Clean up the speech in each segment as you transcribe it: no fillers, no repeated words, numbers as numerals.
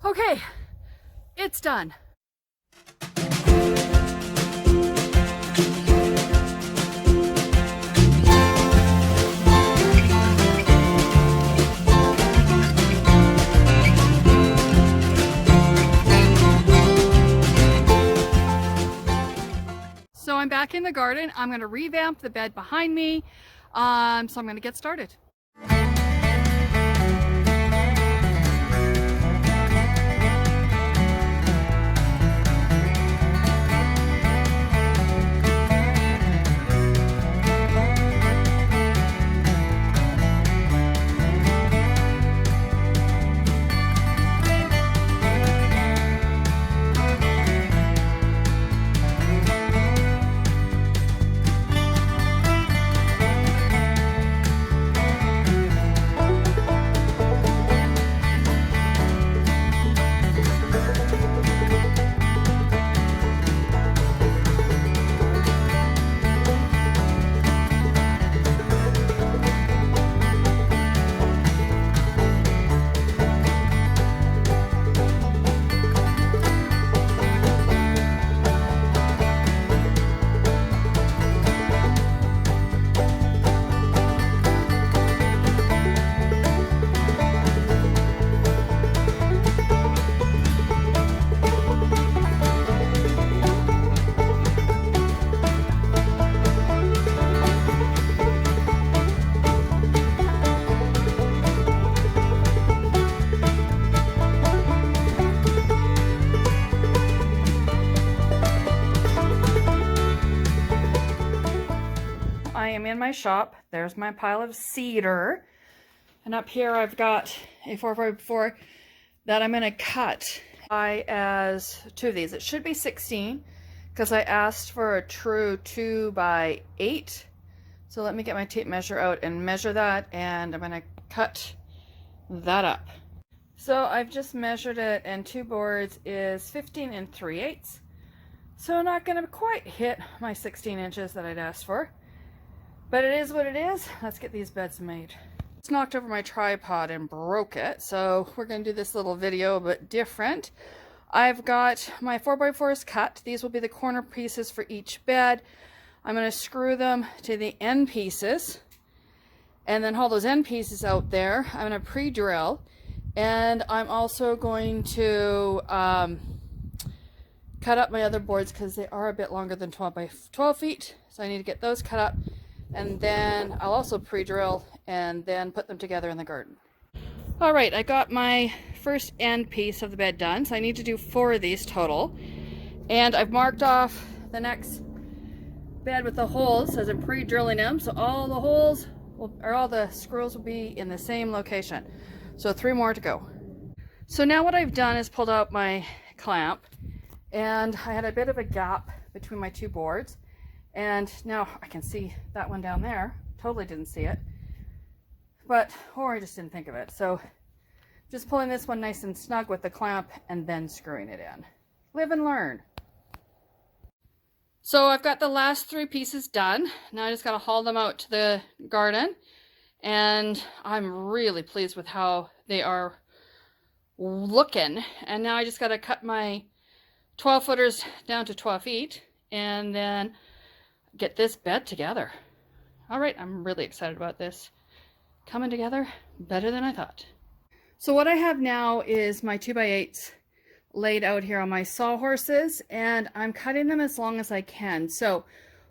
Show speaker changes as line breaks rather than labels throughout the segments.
Okay, it's done. So I'm back in the garden. I'm going to revamp the bed behind me. So I'm going to get started. I am in my shop. There's my pile of cedar. And up here I've got a 4x4 that I'm going to cut as two of these. It should be 16 because I asked for a true 2x8. So let me get my tape measure out and measure that, and I'm going to cut that up. So I've just measured it, and 2 boards is 15 3/8. So I'm not going to quite hit my 16 inches that I'd asked for. But it is what it is. Let's get these beds made. Just knocked over my tripod and broke it, so we're going to do this little video a bit different. I've got my 4x4s cut. These will be the corner pieces for each bed. I'm going to screw them to the end pieces and then haul those end pieces out there. I'm going to pre-drill, and I'm also going to cut up my other boards because they are a bit longer than 12 by 12 feet, so I need to get those cut up. And then I'll also pre-drill and then put them together in the garden. All right, I got my first end piece of the bed done, so I need to do 4 of these total. And I've marked off the next bed with the holes as I'm pre-drilling them, so all the holes or all the screws will be in the same location. So 3 more to go. So now what I've done is pulled out my clamp, and I had a bit of a gap between my 2 boards. And now I can see that one down there. Totally didn't see it. Or I just didn't think of it. So just pulling this one nice and snug with the clamp and then screwing it in. Live and learn. So I've got the last 3 pieces done. Now I just got to haul them out to the garden. And I'm really pleased with how they are looking. And now I just got to cut my 12 footers down to 12 feet. And then get this bed together. All right, I'm really excited about this. Coming together better than I thought. So what I have now is my 2x8s laid out here on my sawhorses, and I'm cutting them as long as I can. So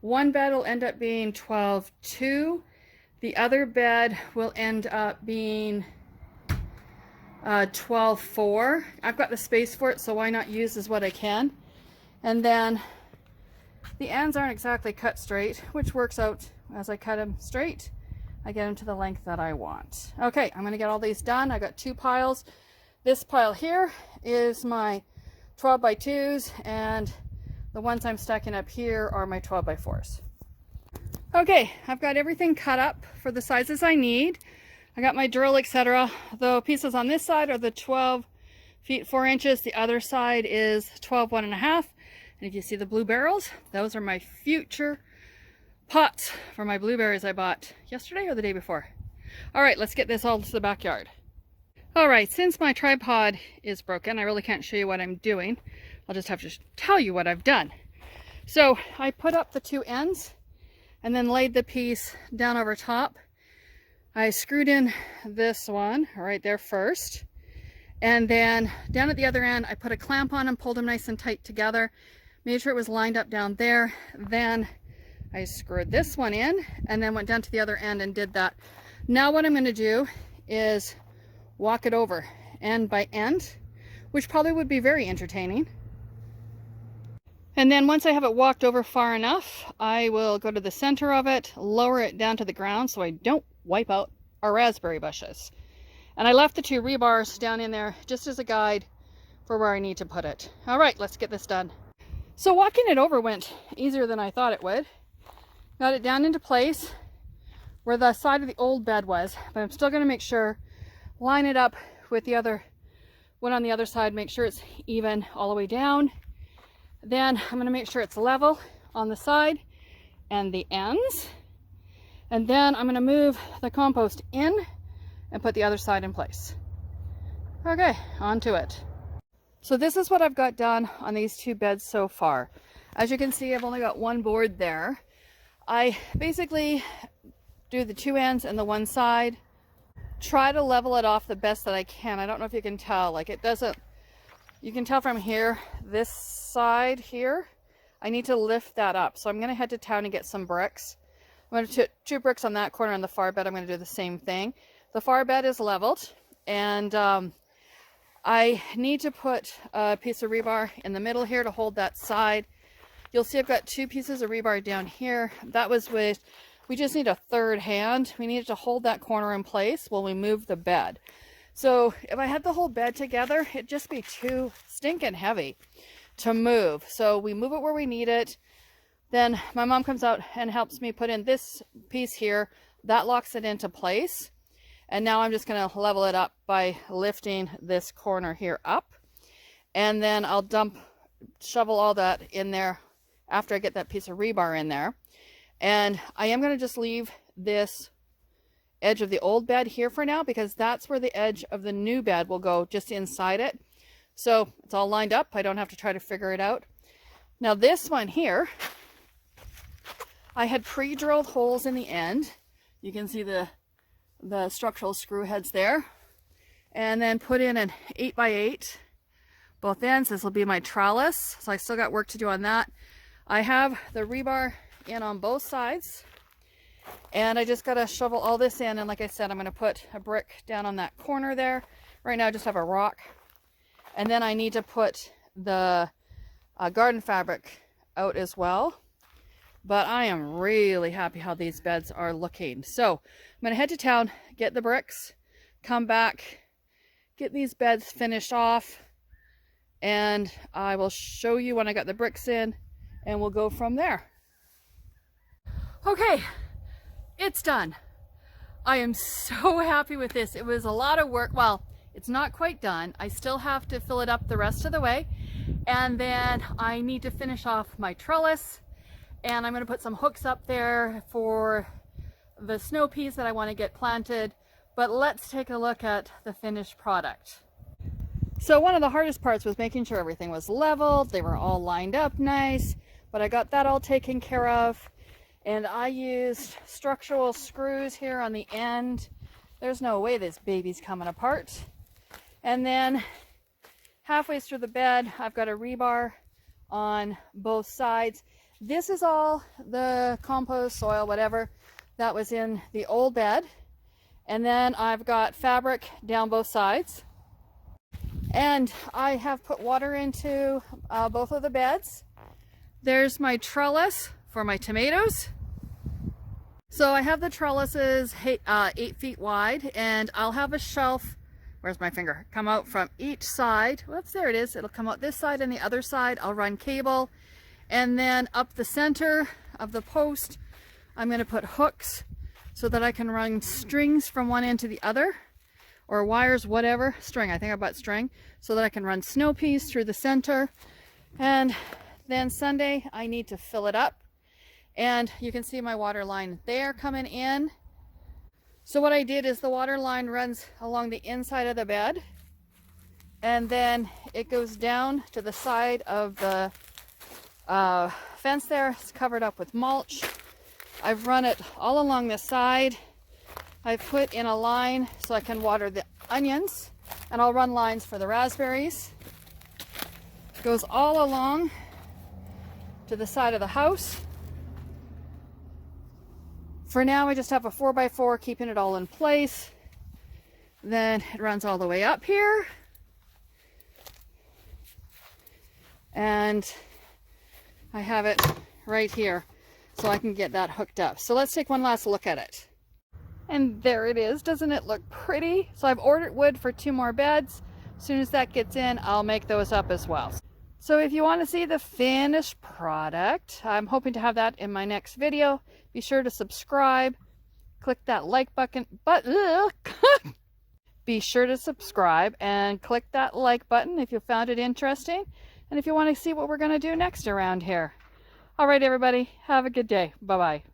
one bed will end up being 12.2. The other bed will end up being 12.4. I've got the space for it, so why not use as what I can? And then the ends aren't exactly cut straight, which works out as I cut them straight. I get them to the length that I want. Okay, I'm going to get all these done. I got 2 piles. This pile here is my 12x2s, and the ones I'm stacking up here are my 12x4s. Okay, I've got everything cut up for the sizes I need. I got my drill, etc. The pieces on this side are the 12 feet 4 inches. The other side is 12 1.5. And if you see the blue barrels, those are my future pots for my blueberries I bought yesterday or the day before. All right, let's get this all to the backyard. All right, since my tripod is broken, I really can't show you what I'm doing. I'll just have to tell you what I've done. So I put up the two ends and then laid the piece down over top. I screwed in this one right there first. And then down at the other end, I put a clamp on and pulled them nice and tight together. Made sure it was lined up down there. Then I screwed this one in and then went down to the other end and did that. Now what I'm going to do is walk it over end by end, which probably would be very entertaining. And then once I have it walked over far enough, I will go to the center of it, lower it down to the ground so I don't wipe out our raspberry bushes. And I left the two rebars down in there just as a guide for where I need to put it. All right, let's get this done. So walking it over went easier than I thought it would. Got it down into place where the side of the old bed was, but I'm still going to make sure, line it up with the other one on the other side, make sure it's even all the way down. Then I'm going to make sure it's level on the side and the ends. And then I'm going to move the compost in and put the other side in place. Okay, on to it. So this is what I've got done on these two beds so far. As you can see, I've only got one board there. I basically do the two ends and the one side. Try to level it off the best that I can. I don't know if you can tell, like it doesn't, you can tell from here, this side here, I need to lift that up. So I'm going to head to town and get some bricks. I'm going to put two bricks on that corner on the far bed. I'm going to do the same thing. The far bed is leveled, and I need to put a piece of rebar in the middle here to hold that side. You'll see I've got two pieces of rebar down here. That was with, we just need a third hand. We needed to hold that corner in place while we move the bed. So if I had the whole bed together, it'd just be too stinking heavy to move. So we move it where we need it. Then my mom comes out and helps me put in this piece here. That locks it into place. And now I'm just going to level it up by lifting this corner here up. And then I'll shovel all that in there after I get that piece of rebar in there. And I am going to just leave this edge of the old bed here for now, because that's where the edge of the new bed will go, just inside it. So it's all lined up. I don't have to try to figure it out. Now this one here, I had pre-drilled holes in the end. You can see the structural screw heads there, and then put in an 8x8 both ends. This will be my trellis, so I still got work to do on that. I have the rebar in on both sides, and I just got to shovel all this in. And like I said, I'm going to put a brick down on that corner there. Right now I just have a rock, and then I need to put the garden fabric out as well. But I am really happy how these beds are looking. So I'm going to head to town, get the bricks, come back, get these beds finished off, and I will show you when I got the bricks in, and we'll go from there. Okay, it's done. I am so happy with this. It was a lot of work. Well, it's not quite done. I still have to fill it up the rest of the way, and then I need to finish off my trellis. And I'm going to put some hooks up there for the snow peas that I want to get planted. But let's take a look at the finished product. So one of the hardest parts was making sure everything was leveled. They were all lined up nice. But I got that all taken care of. And I used structural screws here on the end. There's no way this baby's coming apart. And then halfway through the bed, I've got a rebar on both sides. This is all the compost, soil, whatever, that was in the old bed. And then I've got fabric down both sides. And I have put water into both of the beds. There's my trellis for my tomatoes. So I have the trellises 8 feet wide, and I'll have a shelf, where's my finger, come out from each side. Whoops, there it is. It'll come out this side and the other side. I'll run cable. And then up the center of the post, I'm going to put hooks so that I can run strings from one end to the other, or wires, whatever, string. I think I've got string, so that I can run snow peas through the center. And then Sunday, I need to fill it up. And you can see my water line there coming in. So what I did is the water line runs along the inside of the bed, and then it goes down to the side of the fence there. It's covered up with mulch. I've run it all along the side. I've put in a line so I can water the onions, and I'll run lines for the raspberries. It goes all along to the side of the house. For now, I just have a 4x4 keeping it all in place. Then it runs all the way up here. And I have it right here so I can get that hooked up. So let's take one last look at it. And there it is. Doesn't it look pretty? So I've ordered wood for 2 more beds. As soon as that gets in, I'll make those up as well. So if you want to see the finished product, I'm hoping to have that in my next video. Be sure to subscribe. Click that like button. Be sure to subscribe and click that like button if you found it interesting. And if you want to see what we're going to do next around here. All right, everybody. Have a good day. Bye-bye.